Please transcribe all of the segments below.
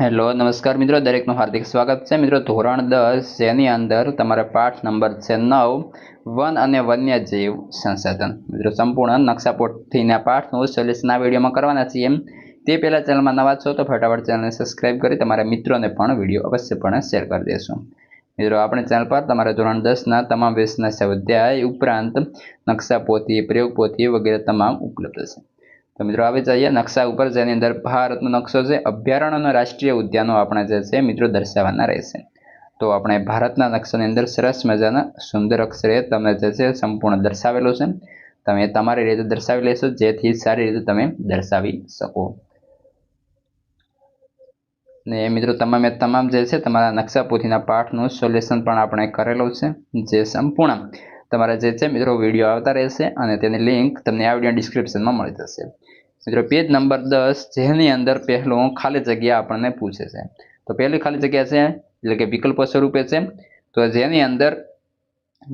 Hello નમસ્કાર મિત્રો, દરેકનું હાર્દિક સ્વાગત છે મિત્રો. ધોરણ 10 જેની અંદર તમારા પાઠ નંબર છે 9 વન અને વન્યજીવ સંશોધન. મિત્રો સંપૂર્ણ નકશાપોથીના પાઠનું સોલ્યુશન આ વિડીયોમાં કરવાના છીએ. તે પહેલાં ચેનલમાં નવા છો તો ફટાફટ ચેનલને સબસ્ક્રાઇબ કરી તમારા મિત્રોને પણ વિડીયો અવશ્યપણે શેર કરી દેશો. મિત્રો આપણી ચેનલ પર તમારા ધોરણ 10ના તમામ વિષયના સ્વાધ્યાય ઉપરાંત નકશાપોથી, પ્રયોગપોથી વગેરે તમામ ઉપલબ્ધ છે. તો મિત્રો આવી જઈએ નકશા ઉપર, જેની અંદર ભારતનો નકશો છે. અભયારણ્ય અને રાષ્ટ્રીય ઉદ્યાનો આપણે જે છે મિત્રો દર્શાવવાના રહેશે. તો આપણે ભારતના નકશાની અંદર સરસ મજાના સુંદર અક્ષરે તમે જે છે સંપૂર્ણ દર્શાવેલું છે. તમે તમારી રીતે દર્શાવી લેશો, જેથી સારી રીતે તમે દર્શાવી શકો. ને મિત્રો તમામે તમામ જે છે તમારા નકશાપોથીના પાઠનું સોલ્યુશન પણ આપણે કરેલું છે, જે સંપૂર્ણ તમારા જે છે મિત્રો વિડીયો આવતા રહેશે અને તેની લિંક તમને આ વિડીયો ડિસ્ક્રિપ્શનમાં મળી જશે. મિત્રો પેજ નંબર 10, જેની અંદર પહેલું ખાલી જગ્યા આપણને પૂછે છે. તો પહેલી ખાલી જગ્યા છે એટલે કે વિકલ્પો સ્વરૂપે છે. તો જેની અંદર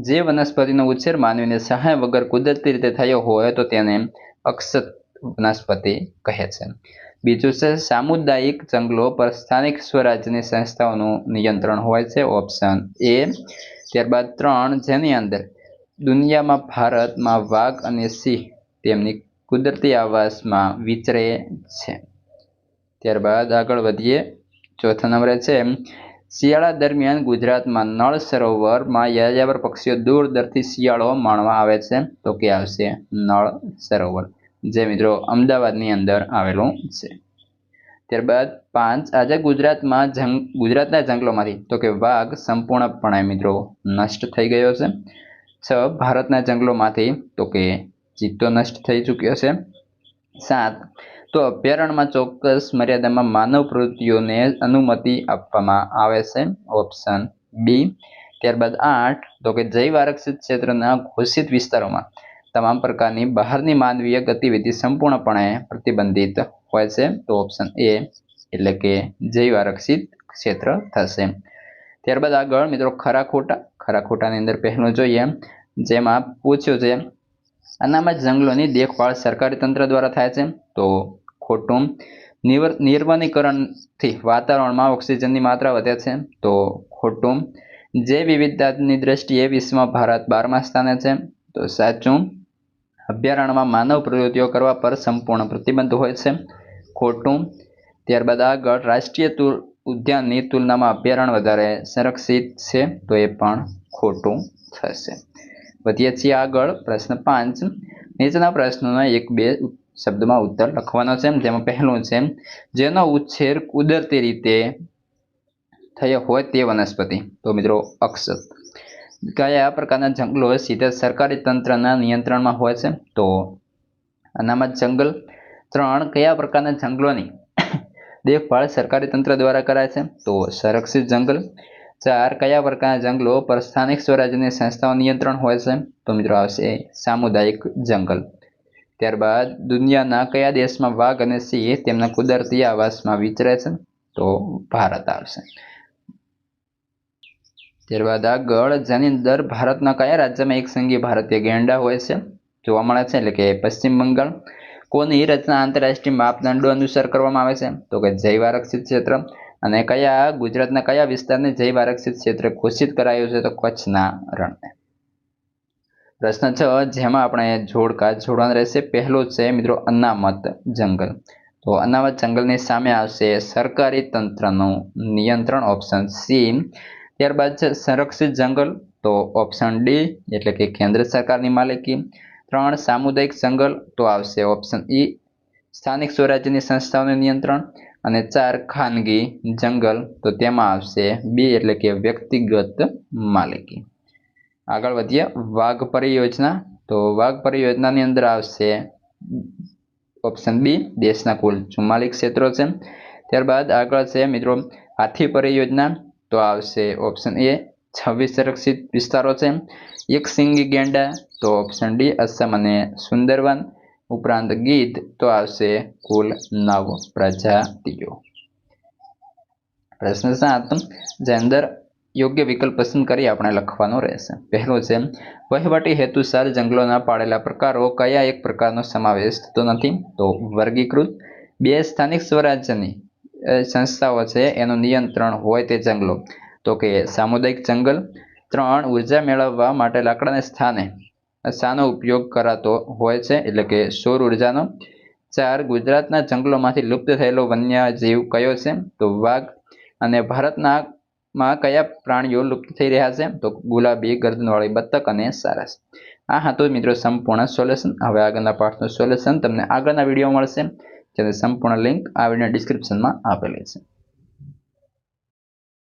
જે વનસ્પતિનો ઉછેર માનવીની સહાય વગર કુદરતી રીતે થયો હોય તો તેને અક્ષત વનસ્પતિ કહે છે. બીજું છે સામુદાયિક જંગલો પર સ્થાનિક સ્વરાજ્યની સંસ્થાઓનું નિયંત્રણ હોય છે, ઓપ્શન એ. ત્યારબાદ 3, જેની અંદર દુનિયામાં ભારતમાં વાઘ અને સિંહ તેમની કુદરતી આવાસમાં વિચરે છે. ત્યારબાદ આગળ વધીએ, ચોથા નંબરે છે શિયાળા દરમિયાન ગુજરાતમાં નળ સરોવરમાં યાયાવર પક્ષીઓ દૂર દૂરથી શિયાળો માણવા આવે છે. તો કે આવશે નળ સરોવર, જે મિત્રો અમદાવાદની અંદર આવેલું છે. ત્યારબાદ 5, આજે ગુજરાતના જંગલોમાંથી તો કે વાઘ સંપૂર્ણપણે મિત્રો નષ્ટ થઈ ગયો છે. 6, ભારતના જંગલોમાંથી તો કે ચિત્તો નષ્ટ થઈ ચૂક્યો છે. 7, તો અભયારણ્યમાં ચોક્કસ મર્યાદામાં માનવ પ્રવૃત્તિઓને અનુમતિ આપવામાં આવે છે, ઓપ્શન બી. ત્યારબાદ 8, તો કે જૈવ આરક્ષિત ક્ષેત્રના ઘોષિત વિસ્તારોમાં તમામ પ્રકારની બહારની માનવીય ગતિવિધિ સંપૂર્ણપણે પ્રતિબંધિત હોય છે. તો ઓપ્શન એ એટલે કે જૈવ આરક્ષિત ક્ષેત્ર થશે. ત્યારબાદ આગળ મિત્રો ખરા ખોટાની અંદર પહેલું જોઈએ, જેમાં પૂછ્યું છે અનામત જંગલોની દેખભાળ સરકારી તંત્ર દ્વારા થાય છે. તો ખોટું. નિર્વનીકરણથી વાતાવરણમાં ઓક્સિજનની માત્રા વધે છે. તો ખોટું. જૈવ વિવિધતાની દ્રષ્ટિએ વિશ્વમાં ભારત 12મા સ્થાને છે. તો સાચું. અભયારણ્યમાં માનવ પ્રવૃત્તિઓ કરવા પર સંપૂર્ણ પ્રતિબંધ હોય છે. ખોટું. ત્યારબાદ આગળ રાષ્ટ્રીય ઉદ્યાનની તુલનામાં અભયારણ્ય વધારે સંરક્ષિત છે. તો એ પણ ખોટું થશે. વધીએ છીએ આગળ, પ્રશ્ન 5, નીચેના પ્રશ્નોના 1-2 શબ્દમાં ઉત્તર લખવાનો છે. જેમાં પહેલું છે જેનો ઉછેર કુદરતી રીતે થયો હોય તે વનસ્પતિ. તો મિત્રો અક્ષત. કયા પ્રકારના જંગલો સીધા સરકારી તંત્રના નિયંત્રણમાં હોય છે? તો અનામત જંગલ. 3, કયા પ્રકારના જંગલોની દેખભાળ સરકારી તંત્ર દ્વારા કરાય છે? તો સંરક્ષિત જંગલ. 4, કયા પ્રકારના જંગલો પર સ્થાનિક સ્વરાજ્યની સંસ્થાઓ નિયંત્રણ હોય છે? તો મિત્રો આવશે સામુદાયિક જંગલ. ત્યારબાદ દુનિયાના કયા દેશમાં વાઘ અને સિંહ તેમના કુદરતી આવાસમાં વિચરે છે? તો ભારત આવશે. ત્યારબાદ આગળ, જેની અંદર ભારતના કયા રાજ્યમાં એક સંઘીય ભારતીય ગેંડા હોય છે જોવા મળે છે? એટલે કે પશ્ચિમ બંગાળ. કોની રચના આંતરરાષ્ટ્રીય માપદંડો અનુસાર કરવામાં આવે છે? તો કે જૈવ આરક્ષિત ક્ષેત્ર. અને ગુજરાતના કયા વિસ્તારને જૈવ આરક્ષિત ક્ષેત્ર ઘોષિત કરાયું છે? તો કચ્છના રણને. પ્રશ્ન 6, જેમાં આપણે જોડવાના રહેશે. પહેલું છે મિત્રો અનામત જંગલ. તો અનામત જંગલની સામે આવશે સરકારી તંત્રનું નિયંત્રણ, ઓપ્શન સી. ત્યારબાદ છે સંરક્ષિત જંગલ. તો ઓપ્શન ડી એટલે કે કેન્દ્ર સરકારની માલિકી. 3, સામુદાયિક જંગલ. તો આવશે ઓપ્શન ઈ, સ્થાનિક સ્વરાજ્યની સંસ્થાઓનું નિયંત્રણ. અને 4, ખાનગી જંગલ. તો તેમાં આવશે બી એટલે કે વ્યક્તિગત માલિકી. આગળ વધીએ, વાઘ પરિયોજના. તો વાઘ પરિયોજનાની અંદર આવશે ઓપ્શન બી, દેશના કુલ 44 ક્ષેત્રો છે. ત્યારબાદ આગળ છે મિત્રો હાથી પરિયોજના. તો આવશે ઓપ્શન એ, 26 સંરક્ષિત વિસ્તારો છે. એક સિંગી ગેંડા. તો ઓપ્શન ડી, અસમ અને સુંદરવન. ઉપરાંત ગીધ. તો આવશે કુલ 9 પ્રજાતિઓ. પ્રશ્ન 7, જે અંદર યોગ્ય વિકલ્પ પસંદ કરી આપણે લખવાનો રહેશે. પહેલો છે વહીવટી હેતુસર જંગલોના પાળેલા પ્રકારો કયા એક પ્રકારનો સમાવેશ થતો નથી? તો વર્ગીકૃત. 2, સ્થાનિક સ્વરાજ્યની સંસ્થાઓ છે એનું નિયંત્રણ હોય તે જંગલો. તો કે સામુદાયિક જંગલ. 3 ઉર્જા મેળવવા માટે લાકડાને શાનો ઉપયોગ કરાતો હોય છે, એટલે કે સૌર ઉર્જાનો. 4 ગુજરાતના જંગલોમાંથી લુપ્ત થયેલો વન્યજીવ કયો છે, તો વાઘ. અને ભારતમાં કયા પ્રાણીઓ લુપ્ત થઈ રહ્યા છે, તો ગુલાબી ગરદનવાળી બતક અને સારસ. આ હતું મિત્રો સંપૂર્ણ સોલ્યુશન. હવે આગળના પાઠનું સોલ્યુશન તમને આગળના વિડીયો મળશે, જેની સંપૂર્ણ લિંક આ વિડીયો ડિસ્ક્રિપ્શનમાં આપેલી છે.